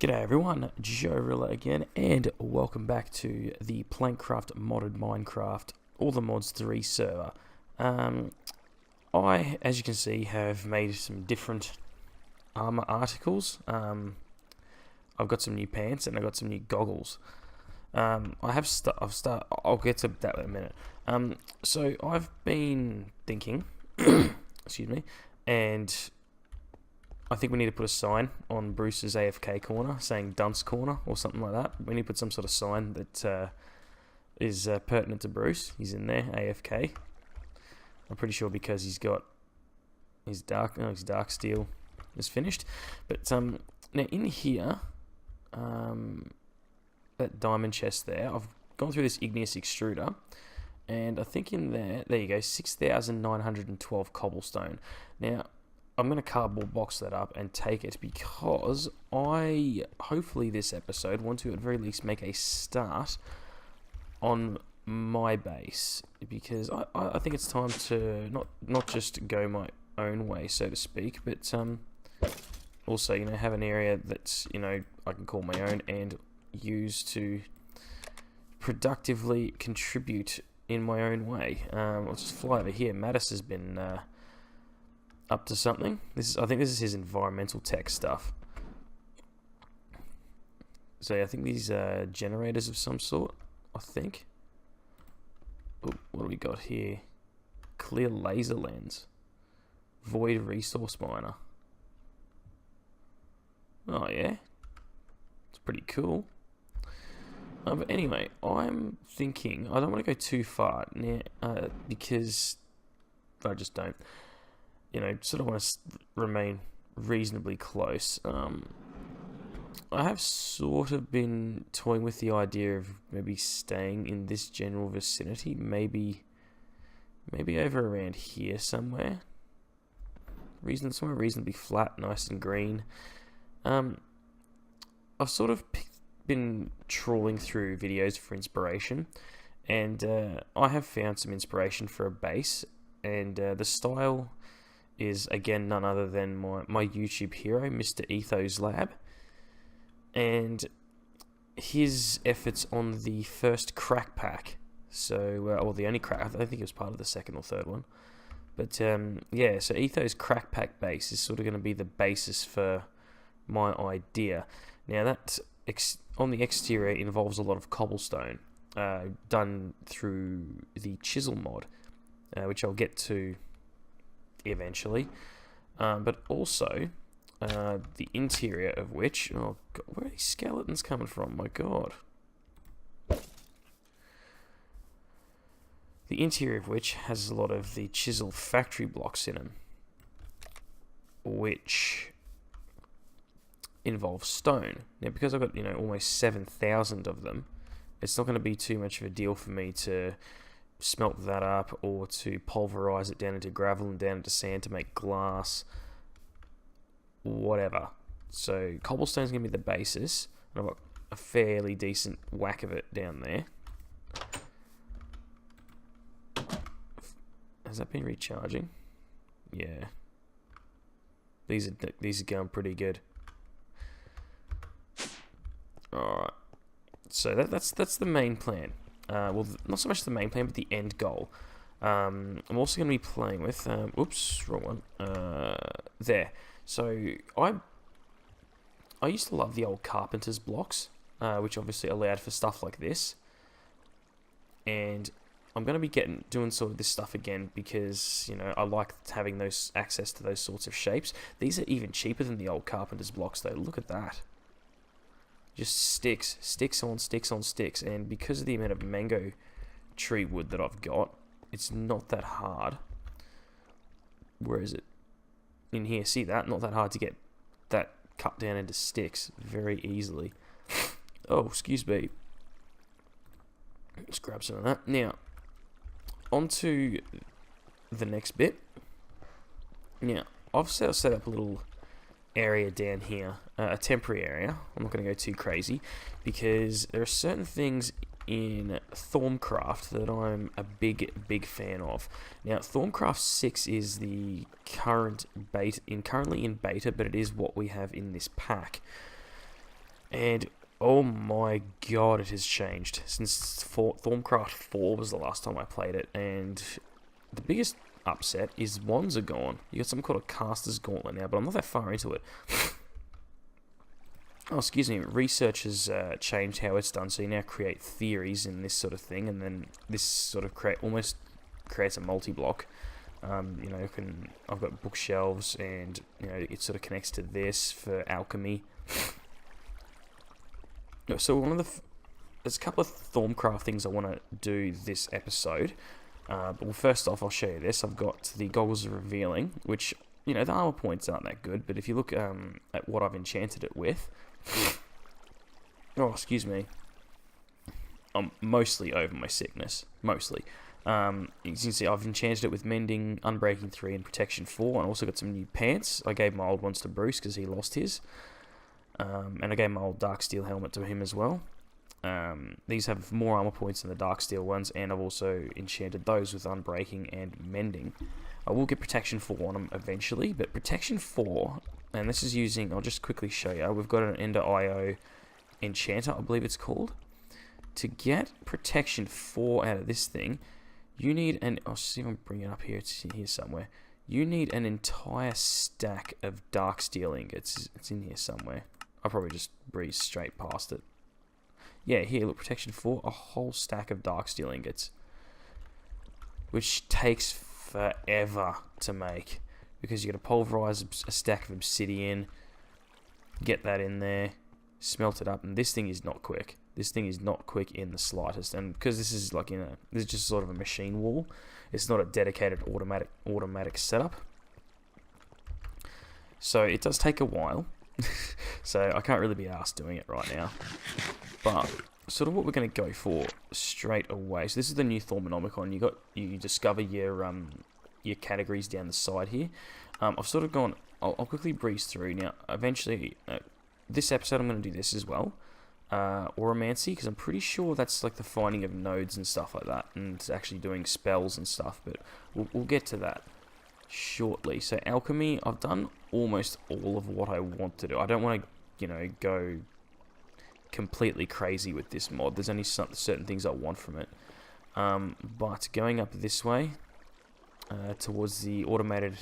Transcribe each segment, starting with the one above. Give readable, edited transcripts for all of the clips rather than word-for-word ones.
G'day everyone, JoeRilla again, and welcome back to the Plankcraft modded Minecraft, all the mods 3 server. I, as you can see, have made some different armor articles. I've got some new pants and I've got some new goggles. I'll get to that in a minute. So I've been thinking, excuse me, and I think we need to put a sign on Bruce's AFK corner saying Dunce Corner or something like that. We need to put some sort of sign that is pertinent to Bruce. He's in there, AFK. I'm pretty sure because he's got his dark steel is finished. But now in here, that diamond chest there, I've gone through this igneous extruder, and I think in there you go, 6,912 cobblestone. Now, I'm going to cardboard box that up and take it because I, hopefully this episode, want to at very least make a start on my base, because I think it's time to not just go my own way, so to speak, but also, you know, have an area that's, you know, I can call my own and use to productively contribute in my own way. I'll just fly over here. Mattis has been up to something. I think this is his environmental tech stuff. So yeah, I think these are generators of some sort, I think. Ooh, what do we got here? Clear laser lens. Void resource miner. Oh yeah. It's pretty cool. But anyway, I'm thinking, I don't want to go too far now, because I just don't. You know, sort of want to remain reasonably close. I have sort of been toying with the idea of maybe staying in this general vicinity, maybe over around here somewhere. Somewhere reasonably flat, nice and green. I've sort of been trawling through videos for inspiration, and I have found some inspiration for a base, and the style is again none other than my YouTube hero, Mr. Ethos Lab, and his efforts on the first crack pack. So, or the only crack, I think it was part of the second or third one. But yeah, so Ethos crack pack base is sort of going to be the basis for my idea. Now that on the exterior involves a lot of cobblestone, done through the chisel mod, which I'll get to eventually, but also the interior of which, oh god, where are these skeletons coming from? My god. The interior of which has a lot of the chisel factory blocks in them, which involve stone. Now, because I've got, you know, almost 7,000 of them, it's not going to be too much of a deal for me to smelt that up or to pulverize it down into gravel and down into sand to make glass, whatever. So cobblestone's going to be the basis, and I've got a fairly decent whack of it down there. Has that been recharging? Yeah. These are going pretty good. Alright. So that's the main plan. Well, not so much the main plan, but the end goal. I'm also going to be playing with... oops, wrong one. There. So, I used to love the old carpenter's blocks, which obviously allowed for stuff like this. And I'm going to be doing sort of this stuff again because, you know, I like having those access to those sorts of shapes. These are even cheaper than the old carpenter's blocks, though. Look at that. Just sticks on sticks, and because of the amount of mango tree wood that I've got, it's not that hard. Where is it? In here, see that? Not that hard to get that cut down into sticks very easily. Oh, excuse me. Let's grab some of that. Now, on to the next bit. Now, I've set up a little area down here, a temporary area. I'm not going to go too crazy because there are certain things in Thaumcraft that I'm a big fan of. Now, Thaumcraft 6 is the currently in beta, but it is what we have in this pack. And oh my god, it has changed since Thaumcraft 4 was the last time I played it. And the biggest upset is wands are gone. You got something called a caster's gauntlet now, but I'm not that far into it. Oh, excuse me. Research has changed how it's done, so you now create theories in this sort of thing, and then this sort of almost creates a multi-block. You know, I've got bookshelves, and you know, it sort of connects to this for alchemy. So there's a couple of Thaumcraft things I want to do this episode. But well, first off, I'll show you this. I've got the goggles of revealing, which, you know, the armor points aren't that good, but if you look at what I've enchanted it with, oh, excuse me, I'm mostly over my sickness, mostly. You can see I've enchanted it with Mending, Unbreaking 3, and Protection 4, and also got some new pants. I gave my old ones to Bruce because he lost his, and I gave my old Dark Steel helmet to him as well. These have more armor points than the Dark Steel ones, and I've also enchanted those with Unbreaking and Mending. I will get Protection 4 on them eventually, but Protection 4, and this is using, I'll just quickly show you, we've got an Ender IO Enchanter, I believe it's called. To get Protection 4 out of this thing, you need I'll see if I can bring it up here, it's here somewhere. You need an entire stack of Dark Steel ingots. It's in here somewhere. I'll probably just breeze straight past it. Yeah, here, look, Protection 4, a whole stack of Dark Steel ingots. Which takes forever to make. Because you got to pulverize a stack of obsidian, get that in there, smelt it up, and this thing is not quick. This thing is not quick in the slightest, and because this is like this is just sort of a machine wall. It's not a dedicated automatic setup. So it does take a while. So I can't really be arsed doing it right now. But sort of what we're going to go for straight away. So this is the new Thauminomicon. You discover your categories down the side here. I've sort of gone. I'll quickly breeze through now. Eventually, this episode I'm going to do this as well. Oromancy, because I'm pretty sure that's like the finding of nodes and stuff like that, and actually doing spells and stuff. But we'll get to that shortly. So alchemy, I've done almost all of what I want to do. I don't want to, you know, go completely crazy with this mod. There's only certain things I want from it. But going up this way towards the automated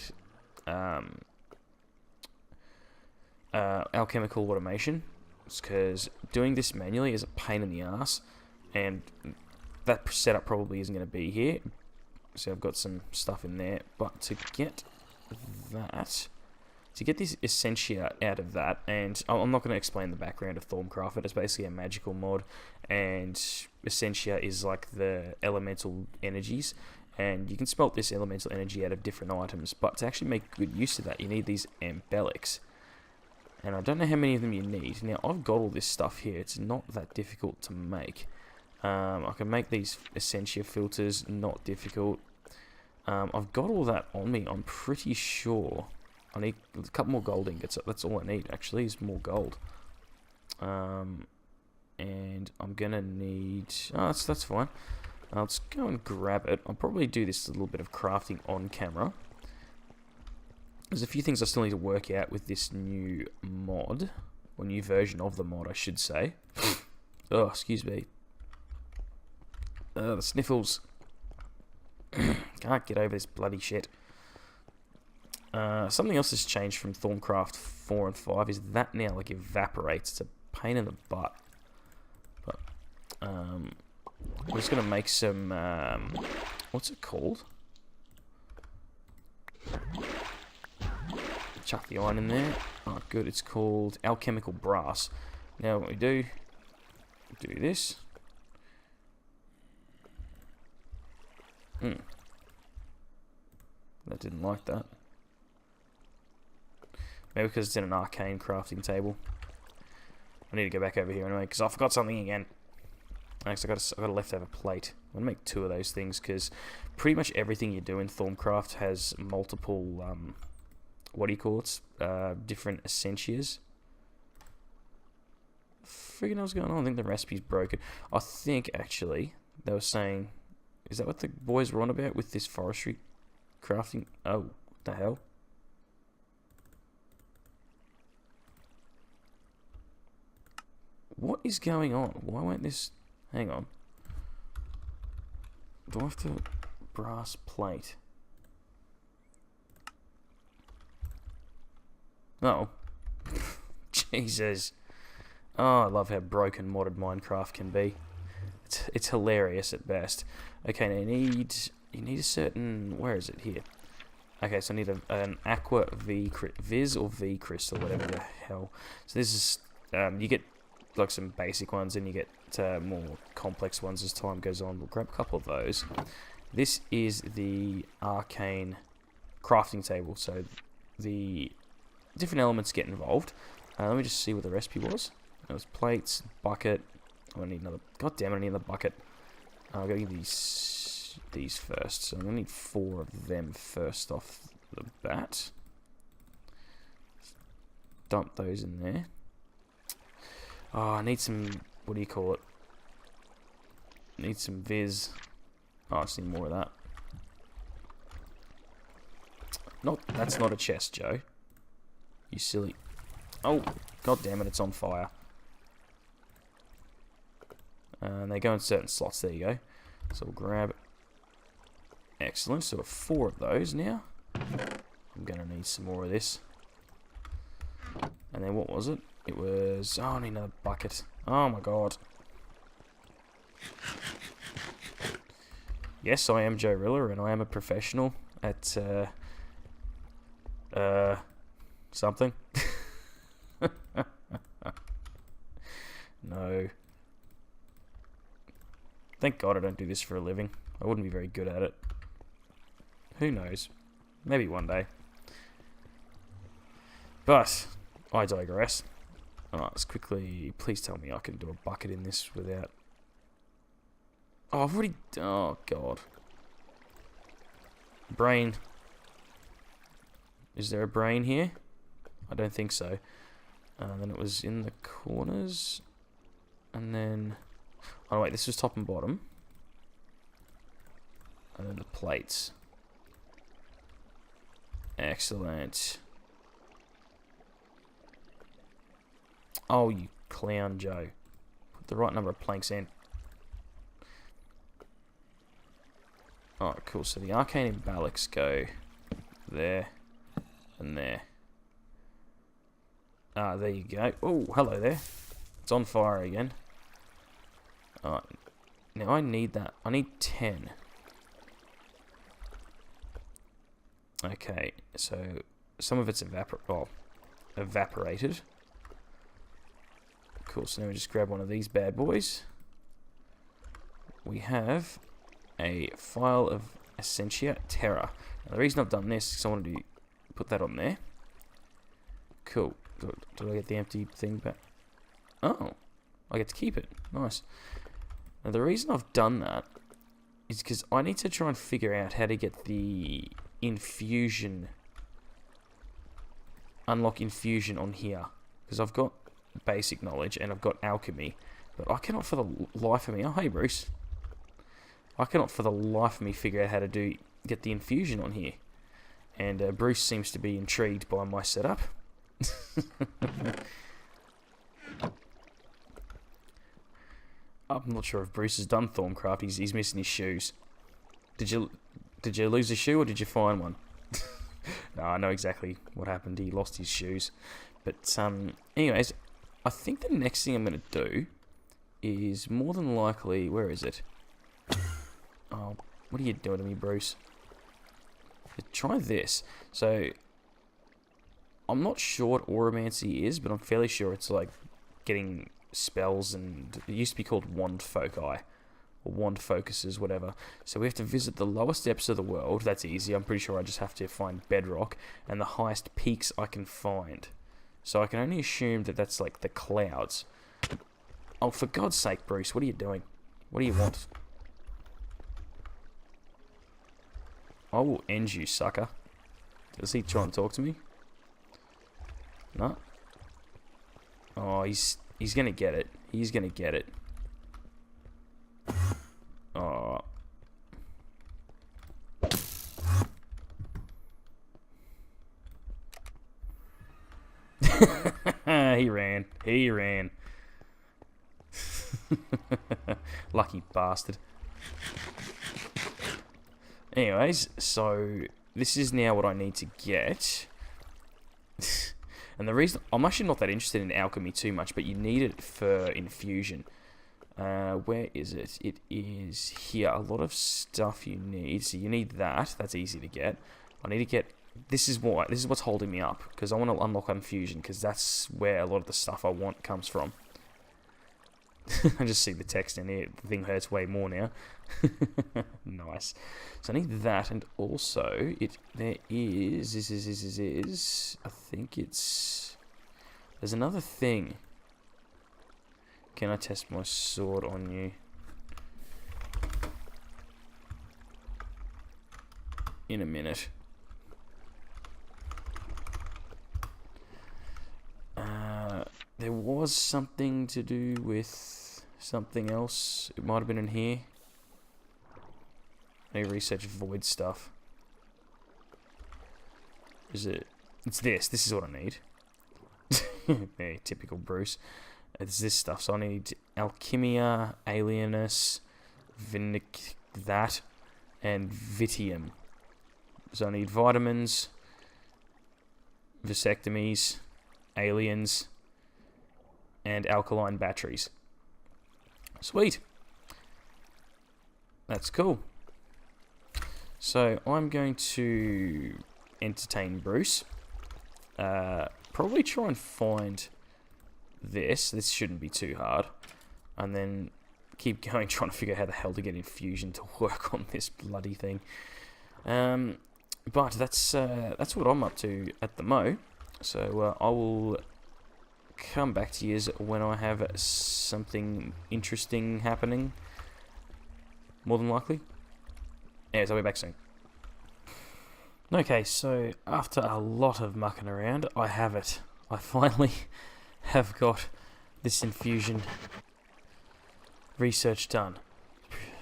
alchemical automation, because doing this manually is a pain in the ass, and that setup probably isn't going to be here. So I've got some stuff in there, but to get this Essentia out of that, and I'm not going to explain the background of Thaumcraft, but it's basically a magical mod, and Essentia is like the elemental energies, and you can smelt this elemental energy out of different items, but to actually make good use of that, you need these Ambelics. And I don't know how many of them you need. Now, I've got all this stuff here. It's not that difficult to make. I can make these Essentia filters, not difficult. I've got all that on me, I'm pretty sure. I need a couple more gold ingots. That's all I need, actually, is more gold. And I'm going to need... Oh, that's fine. Let's go and grab it. I'll probably do this little bit of crafting on camera. There's a few things I still need to work out with this new mod, or new version of the mod, I should say. Oh, excuse me. The sniffles. Can't get over this bloody shit. Something else has changed from Thaumcraft 4 and 5 is that now like evaporates. It's a pain in the butt. But I'm just gonna make some what's it called? Chuck the iron in there. Oh, good. It's called alchemical brass. Now what we do this. That didn't like that. Maybe because it's in an arcane crafting table. I need to go back over here anyway because I forgot something again. Actually, I got a leftover plate. I'm gonna make 2 of those things because pretty much everything you do in Thaumcraft has multiple what do you call it? Different essentias. Freaking what's going on? I think the recipe's broken. I think actually they were saying, is that what the boys were on about with this forestry crafting? Oh, what the hell? What is going on? Why won't this... Hang on. Do I have to... Brass plate. Oh. Jesus. Oh, I love how broken modded Minecraft can be. It's hilarious at best. Okay, now you need a certain... Where is it? Here. Okay, so I need an aqua viz or V crystal, whatever the hell. So this is... you get like some basic ones, and you get more complex ones as time goes on. We'll grab a couple of those. This is the arcane crafting table, so the different elements get involved. Let me just see what the recipe was. It was plates, bucket. I need another. God damn it! I need another bucket. I'll go get these first. So I'm gonna need 4 of them first off the bat. Dump those in there. Oh, I need some. What do you call it? Need some viz. Oh, I just need more of that. That's not a chest, Joe. You silly. Oh, god damn it! It's on fire. And they go in certain slots. There you go. So we'll grab. Excellent. So 4 of those now. I'm gonna need some more of this. And then what was it? It was... Oh, I need another bucket. Oh my god. Yes, I am JoeRilla, and I am a professional at something. No. Thank God I don't do this for a living. I wouldn't be very good at it. Who knows? Maybe one day. But I digress. Alright, let's quickly... Please tell me I can do a bucket in this without... Oh, I've already... Oh, God. Brain. Is there a brain here? I don't think so. Then it was in the corners. And then... Oh, wait, this was top and bottom. And then the plates. Excellent. Oh, you clown, Joe. Put the right number of planks in. Alright, cool. So the arcane embalics go there and there. Ah, there you go. Oh, hello there. It's on fire again. Alright. Now I need that. I need 10. Okay, so some of it's evaporated. Cool, so now we just grab one of these bad boys. We have a file of Essentia Terra. Now, the reason I've done this is because I wanted to put that on there. Cool. Do I get the empty thing back? Oh, I get to keep it. Nice. Now, the reason I've done that is because I need to try and figure out how to get the infusion, unlock infusion on here. Because I've got basic knowledge and I've got alchemy, but I cannot for the life of me... Oh, hey, Bruce. I cannot for the life of me figure out how to get the infusion on here. And Bruce seems to be intrigued by my setup. I'm not sure if Bruce has done Thaumcraft. He's missing his shoes. Did you lose a shoe or did you find one? No, I know exactly what happened. He lost his shoes. But anyways, I think the next thing I'm going to do is more than likely... Where is it? Oh, what are you doing to me, Bruce? Try this. So, I'm not sure what Auramancy is, but I'm fairly sure it's like getting spells, and it used to be called Wand Foci, or Wand Focuses, whatever. So we have to visit the lowest depths of the world. That's easy. I'm pretty sure I just have to find bedrock, and the highest peaks I can find. So I can only assume that that's like the clouds. Oh, for God's sake, Bruce, what are you doing? What do you want? I will end you, sucker. Does he try and talk to me? No? Oh, he's gonna get it. He's gonna get it. Oh. He ran. He ran. Lucky bastard. Anyways, so this is now what I need to get. And the reason... I'm actually not that interested in alchemy too much, but you need it for infusion. Where is it? It is here. A lot of stuff you need. So you need that. That's easy to get. I need to get... This is what's holding me up, because I want to unlock infusion, because that's where a lot of the stuff I want comes from. I just see the text in here. The thing hurts way more now. Nice. So I need that, and also there is I think it's... There's another thing. Can I test my sword on you? In a minute. There was something to do with something else. It might have been in here. I need to research void stuff. Is it? It's this. This is what I need. Yeah, typical Bruce. It's this stuff. So I need Alchemia, Alienus, that, and Vitium. So I need vitamins, vasectomies, aliens, and alkaline batteries. Sweet. That's cool. So I'm going to entertain Bruce. Probably try and find this. This shouldn't be too hard. And then keep going trying to figure out how the hell to get infusion to work on this bloody thing. But that's what I'm up to at the mo. So I will come back to you when I have something interesting happening. More than likely. Anyways, I'll be back soon. Okay, so after a lot of mucking around, I have it. I finally have got this infusion research done.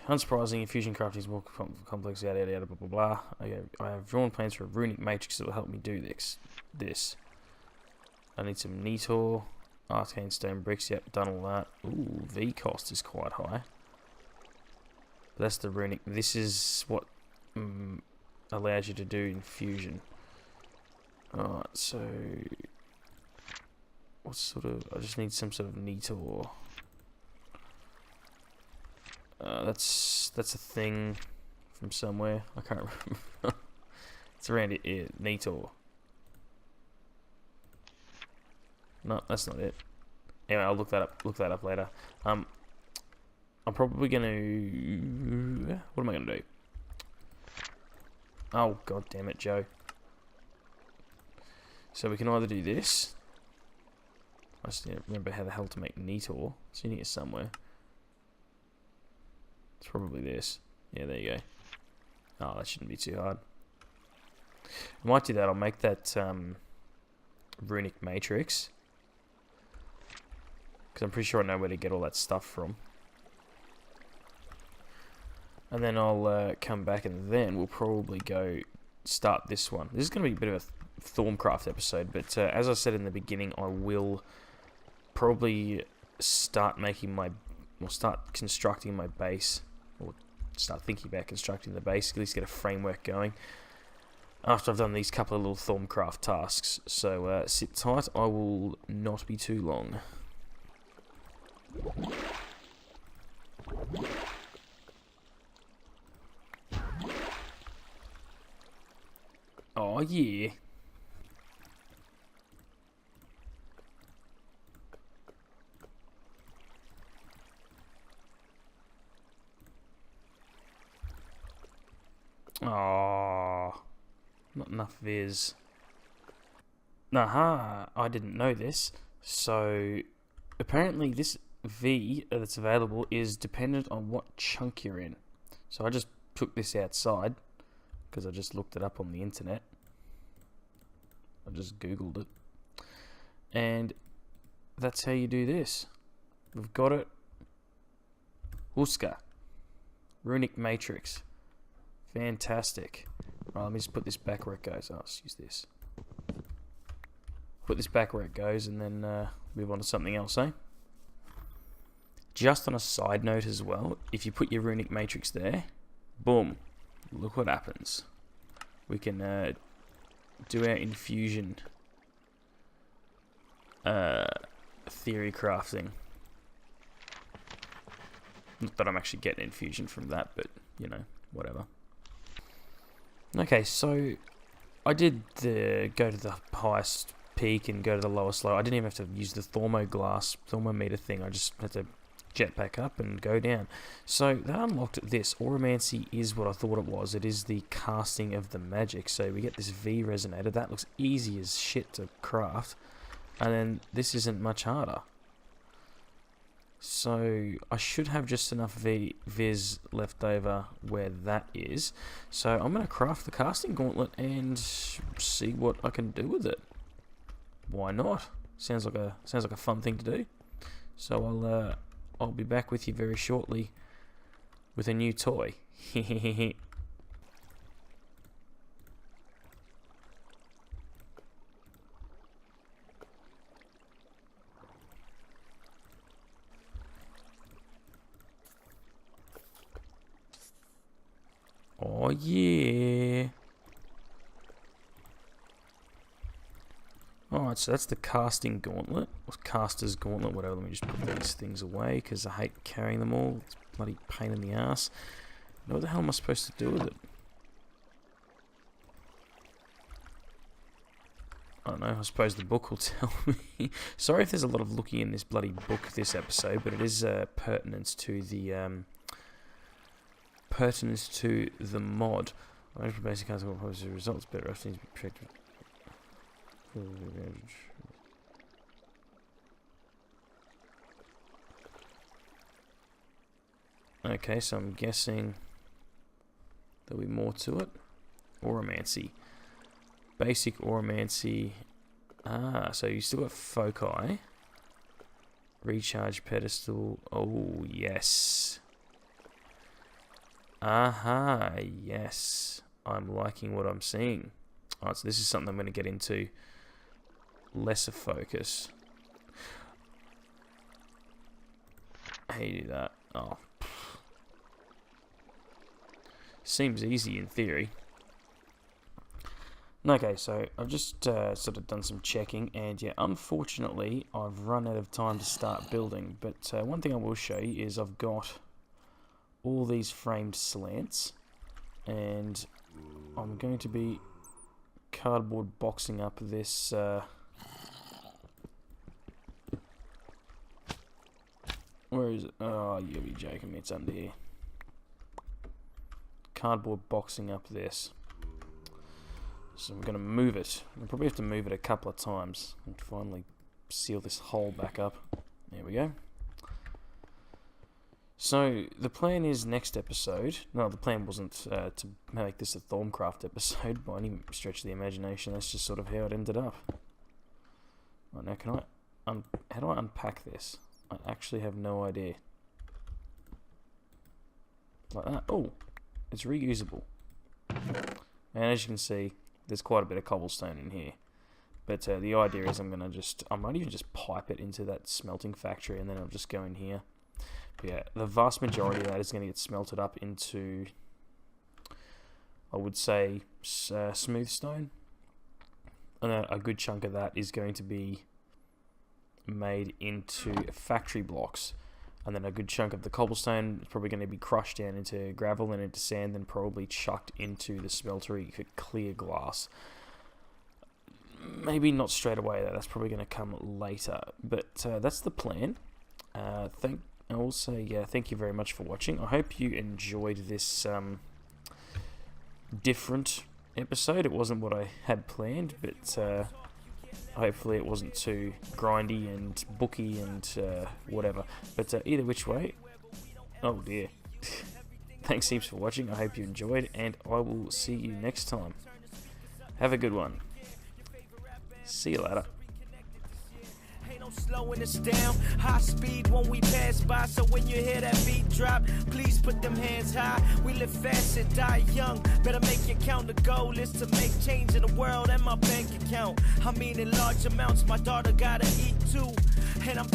Unsurprising, infusion crafting is more complex, yada yada yada, blah blah blah. Okay, I have drawn plans for a runic matrix that will help me do this. I need some Netor, arcane stone bricks, yep, done all that. Ooh, V cost is quite high. But that's the runic. This is what allows you to do infusion. Alright, so what sort of... I just need some sort of Netor. That's a thing from somewhere. I can't remember. It's around here. Netor. No, that's not it. Anyway, I'll look that up later. I'm probably gonna... What am I gonna do? Oh, god damn it, Joe. So we can either do this. I just need to remember how the hell to make Netor. It's in here somewhere. It's probably this. Yeah, there you go. Oh, that shouldn't be too hard. I might do that. I'll make that runic matrix. Because I'm pretty sure I know where to get all that stuff from. And then I'll come back and then we'll probably go start this one. This is going to be a bit of a Thaumcraft episode, but as I said in the beginning, I will probably start constructing my base, or start thinking about constructing the base, at least get a framework going, after I've done these couple of little Thaumcraft tasks. So sit tight, I will not be too long. Oh yeah. Oh, not enough viz. Aha, I didn't know this. So apparently this V that's available is dependent on what chunk you're in. So I just took this outside because I just looked it up on the internet. I just googled it. And that's how you do this. We've got it. Huska. Runic matrix. Fantastic. Right, let me just put this back where it goes. Oh, let's use this. Put this back where it goes and then move on to something else, eh? Just on a side note as well, if you put your runic matrix there, boom, look what happens. We can do our infusion theory crafting. Not that I'm actually getting infusion from that, but, you know, whatever. Okay, so I did go to the highest peak and go to the lowest low. I didn't even have to use the thermometer thing. I just had to jet back up and go down. So that unlocked this. Auramancy is what I thought it was. It is the casting of the magic. So we get this V resonator. That looks easy as shit to craft. And then this isn't much harder. So I should have just enough Viz left over where that is. So I'm going to craft the casting gauntlet and see what I can do with it. Why not? Sounds like a fun thing to do. So I'll be back with you very shortly with a new toy. Oh yeah. Alright, so that's the casting gauntlet, or caster's gauntlet, whatever. Let me just put these things away, because I hate carrying them all. It's a bloody pain in the ass. What the hell am I supposed to do with it? I don't know, I suppose the book will tell me. Sorry if there's a lot of looking in this bloody book this episode, but it is pertinent to the mod. Basic results better needs to be projected. Okay, so I'm guessing there'll be more to it. Auramancy. Basic Auramancy. So you still got foci. Recharge pedestal. Oh, yes. Aha, yes. I'm liking what I'm seeing. Alright, so this is something I'm going to get into. Lesser focus. How do you do that? Oh. Seems easy in theory. Okay, so I've just sort of done some checking, and yeah, unfortunately, I've run out of time to start building. But one thing I will show you is I've got all these framed slants, and I'm going to be cardboard boxing up this where is it? Oh, you'll be joking me, it's under here. Cardboard boxing up this. So I'm going to move it. I'll probably have to move it a couple of times and finally seal this hole back up. There we go. So the plan is next episode. No, the plan wasn't to make this a Thaumcraft episode by any stretch of the imagination. That's just sort of how it ended up. Right, now can I how do I unpack this? I actually have no idea. Like that. Oh, it's reusable. And as you can see, there's quite a bit of cobblestone in here. But the idea is I might even just pipe it into that smelting factory, and then I'll just go in here. But yeah, the vast majority of that is going to get smelted up into, I would say, smooth stone. And a good chunk of that is going to be made into factory blocks. And then a good chunk of the cobblestone is probably going to be crushed down into gravel and into sand, then probably chucked into the smeltery for clear glass. Maybe not straight away though, that's probably going to come later. But that's the plan. Thank you very much for watching. I hope you enjoyed this different episode. It wasn't what I had planned, but hopefully it wasn't too grindy and booky and whatever. But either which way, oh dear. Thanks heaps for watching. I hope you enjoyed, and I will see you next time. Have a good one. See you later. Slowing us down, high speed when we pass by. So when you hear that beat drop, please put them hands high. We live fast and die young. Better make it count. The goal is to make change in the world and my bank account. I mean in large amounts. My daughter gotta eat too, and I'm